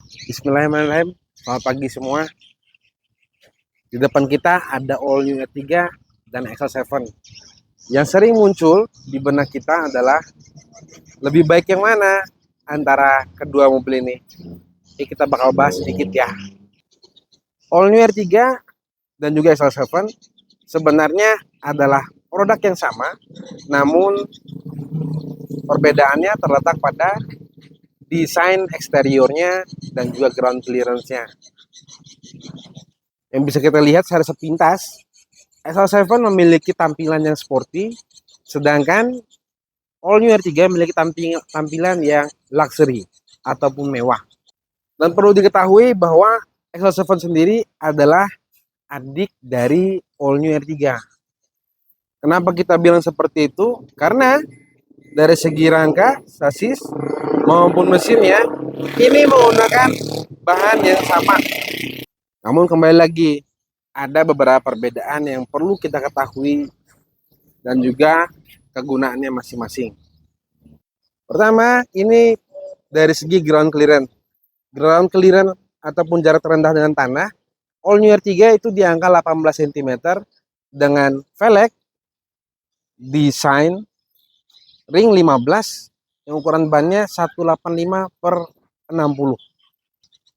Bismillahirrahmanirrahim. Selamat pagi semua. Di depan kita ada All New R3 dan XL7. Yang sering muncul di benak kita adalah lebih baik yang mana antara kedua mobil ini. Ini kita bakal bahas sedikit ya. All New R3 dan juga XL7 sebenarnya adalah produk yang sama, namun perbedaannya terletak pada desain eksteriornya dan juga ground clearance-nya. Yang bisa kita lihat secara sepintas, XL7 memiliki tampilan yang sporty, sedangkan All New R3 memiliki tampilan yang luxury ataupun mewah. Dan perlu diketahui bahwa XL7 sendiri adalah adik dari All New R3. Kenapa kita bilang seperti itu? Karena dari segi rangka, sasis, maupun mesinnya, ini menggunakan bahan yang sama. Namun kembali lagi, ada beberapa perbedaan yang perlu kita ketahui dan juga kegunaannya masing-masing. Pertama, ini dari segi ground clearance. Ground clearance ataupun jarak terendah dengan tanah, All New R3 itu di angka 18 cm dengan velg desain ring 15 yang ukuran bannya 185/60.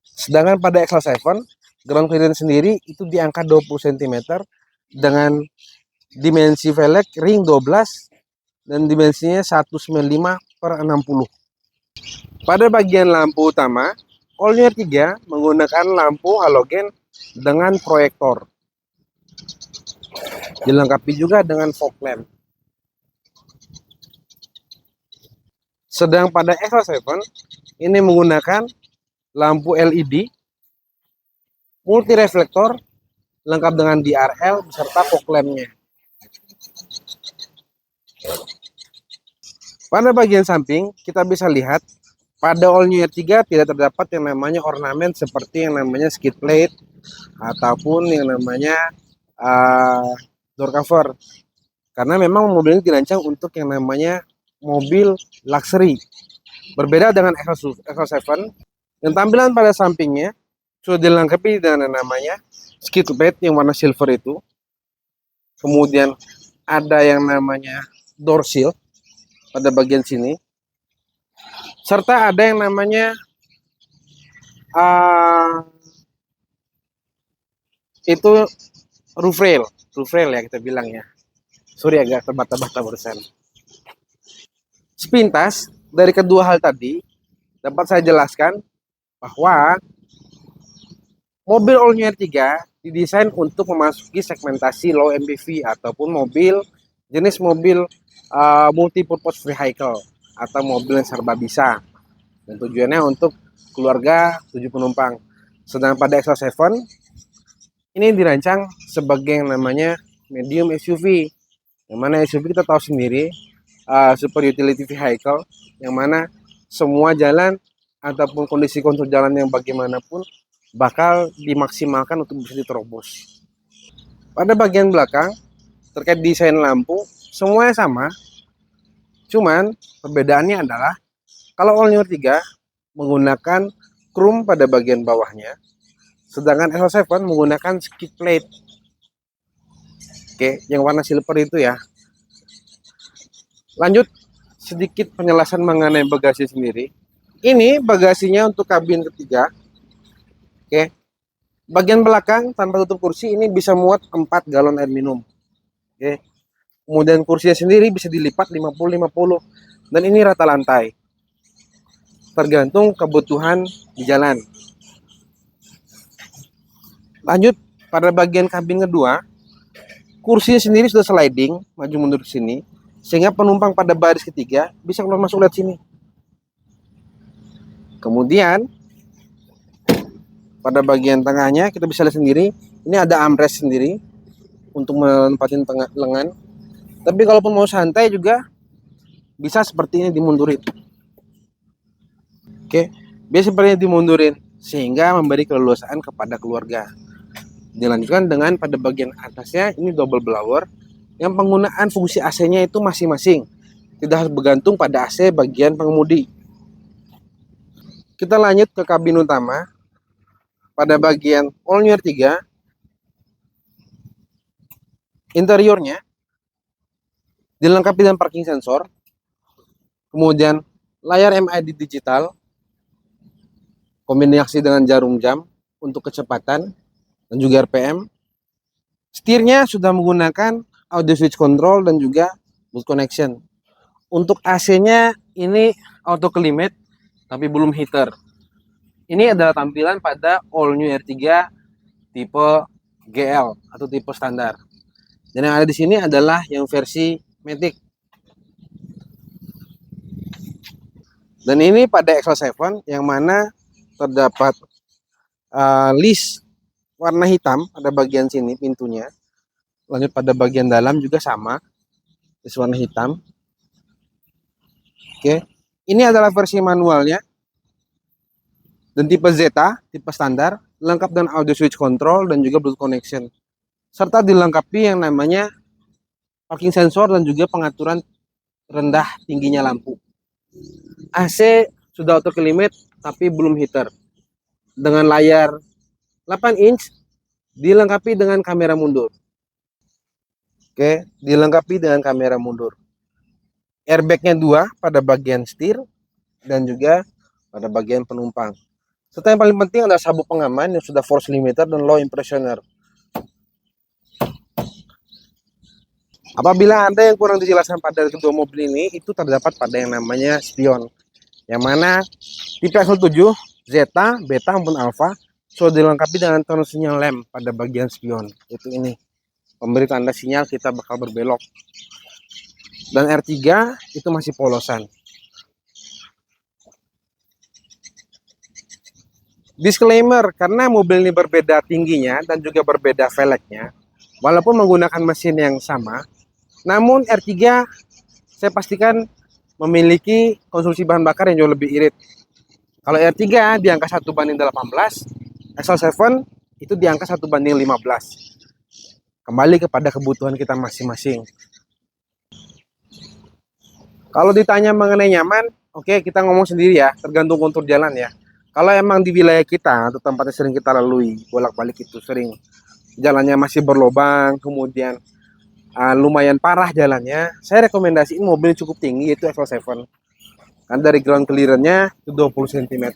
Sedangkan pada XL7 ground clearance sendiri itu di angka 20 cm dengan dimensi velg ring 12 dan dimensinya 195/60. Pada bagian lampu utama, All New R3 menggunakan lampu halogen dengan proyektor. Dilengkapi juga dengan fog lamp. Sedang pada XL7 ini menggunakan lampu LED multi reflektor lengkap dengan DRL beserta fog lamp-nya. Pada bagian samping kita bisa lihat pada All New R3 tidak terdapat yang namanya ornamen seperti yang namanya skid plate ataupun yang namanya door cover, karena memang mobil ini dirancang untuk yang namanya mobil luxury. Berbeda dengan XL7 yang tampilan pada sampingnya sudah dilengkapi dengan yang namanya skid plate yang warna silver itu. Kemudian ada yang namanya door shield pada bagian sini, serta ada yang namanya itu roof rail ya kita bilang ya. Sorry agak tebak-tebak barusan. Sepintas dari kedua hal tadi dapat saya jelaskan bahwa mobil All New R3 didesain untuk memasuki segmentasi low MPV ataupun jenis mobil multi-purpose vehicle atau mobil yang serba bisa, dan tujuannya untuk keluarga 7 penumpang. Sedang pada XL7 ini dirancang sebagai yang namanya medium SUV, yang mana SUV kita tahu sendiri super utility vehicle, yang mana semua jalan ataupun kondisi kontur jalan yang bagaimanapun bakal dimaksimalkan untuk bisa diterobos. Pada bagian belakang terkait desain lampu semuanya sama, cuman perbedaannya adalah kalau All New R3 menggunakan chrome pada bagian bawahnya, sedangkan XL7 menggunakan skid plate. Oke, yang warna silver itu ya. Lanjut sedikit penjelasan mengenai bagasi sendiri. Ini bagasinya untuk kabin ketiga. Oke. Bagian belakang tanpa tutup kursi ini bisa muat 4 galon air minum. Oke. Kemudian kursinya sendiri bisa dilipat 50-50 dan ini rata lantai. Tergantung kebutuhan di jalan. Lanjut pada bagian kabin kedua, kursinya sendiri sudah sliding maju mundur ke sini, sehingga penumpang pada baris ketiga bisa keluar masuk lewat sini. Kemudian pada bagian tengahnya kita bisa lihat sendiri, ini ada armrest sendiri untuk menempatin lengan. Tapi kalaupun mau santai juga bisa seperti ini dimundurin. Oke, biasa seperti ini dimundurin sehingga memberi keleluasaan kepada keluarga. Dilanjutkan dengan pada bagian atasnya ini double blower yang penggunaan fungsi AC-nya itu masing-masing, tidak harus bergantung pada AC bagian pengemudi. Kita lanjut ke kabin utama. Pada bagian all new R3, interiornya dilengkapi dengan parking sensor, kemudian layar MID digital, kombinasi dengan jarum jam untuk kecepatan dan juga RPM. Setirnya sudah menggunakan audio switch control dan juga Bluetooth connection. Untuk AC-nya ini auto climate tapi belum heater. Ini adalah tampilan pada all new R3 tipe GL atau tipe standar. Dan yang ada di sini adalah yang versi Matic. Dan ini pada Exo 7 yang mana terdapat list warna hitam pada bagian sini pintunya. Lanjut pada bagian dalam juga sama, list warna hitam. Oke, ini adalah versi manualnya. Dan tipe Zeta, tipe standar, lengkap dengan audio switch control dan juga Bluetooth connection. Serta dilengkapi yang namanya parking sensor dan juga pengaturan rendah tingginya lampu. AC sudah auto climate tapi belum heater. Dengan layar 8 inch dilengkapi dengan kamera mundur. Oke, dilengkapi dengan kamera mundur. Airbagnya 2 pada bagian setir dan juga pada bagian penumpang. Serta yang paling penting adalah sabuk pengaman yang sudah force limiter dan low impressioner. Apabila ada yang kurang dijelaskan pada kedua mobil ini, itu terdapat pada yang namanya spion. Yang mana tipe Exo 7, Zeta, Beta maupun Alpha sudah dilengkapi dengan turn sinyal lamp pada bagian spion. Itu ini, memberi tanda sinyal kita bakal berbelok. Dan R3 itu masih polosan. Disclaimer, karena mobil ini berbeda tingginya dan juga berbeda velgnya, walaupun menggunakan mesin yang sama, namun R3 saya pastikan memiliki konsumsi bahan bakar yang jauh lebih irit. Kalau R3 di angka 1:18, Exo 7 itu di angka 1:15. Kembali kepada kebutuhan kita masing-masing. Kalau ditanya mengenai nyaman, oke, kita ngomong sendiri ya, tergantung kontur jalan ya. Kalau emang di wilayah kita atau tempatnya sering kita lalui, bolak-balik itu sering jalannya masih berlobang, kemudian lumayan parah jalannya, saya rekomendasiin mobil cukup tinggi yaitu Exo 7. Kan dari ground clearance-nya itu 20 cm.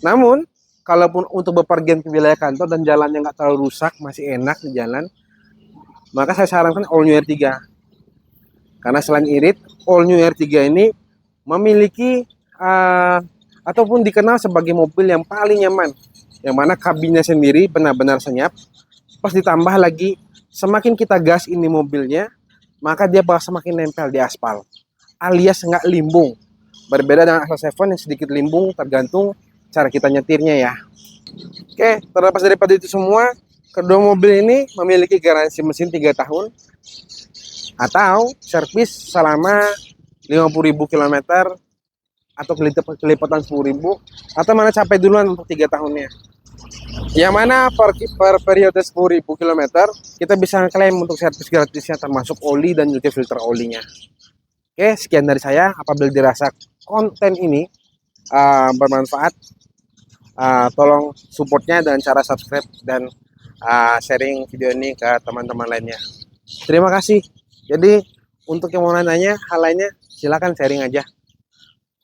Namun, kalaupun untuk bepergian ke wilayah kantor dan jalannya nggak terlalu rusak, masih enak di jalan, maka saya sarankan all new R3. Karena selain irit, all new R3 ini memiliki ataupun dikenal sebagai mobil yang paling nyaman, yang mana kabinnya sendiri benar-benar senyap. Pas ditambah lagi semakin kita gas ini mobilnya, maka dia bakal semakin nempel di aspal, alias nggak limbung. Berbeda dengan Exo 7 yang sedikit limbung, tergantung cara kita nyetirnya ya. Oke, terlepas daripada itu semua, kedua mobil ini memiliki garansi mesin 3 tahun atau servis selama 50.000 km atau kelipatan 10.000, atau mana capai duluan untuk 3 tahunnya. Yang mana per periode 10.000 km kita bisa klaim untuk servis gratisnya, termasuk oli dan juga filter olinya. Oke, sekian dari saya. Apabila dirasa konten ini bermanfaat, tolong supportnya dengan cara subscribe dan sharing video ini ke teman-teman lainnya. Terima kasih. Jadi untuk yang mau nanya hal lainnya, silakan sharing aja.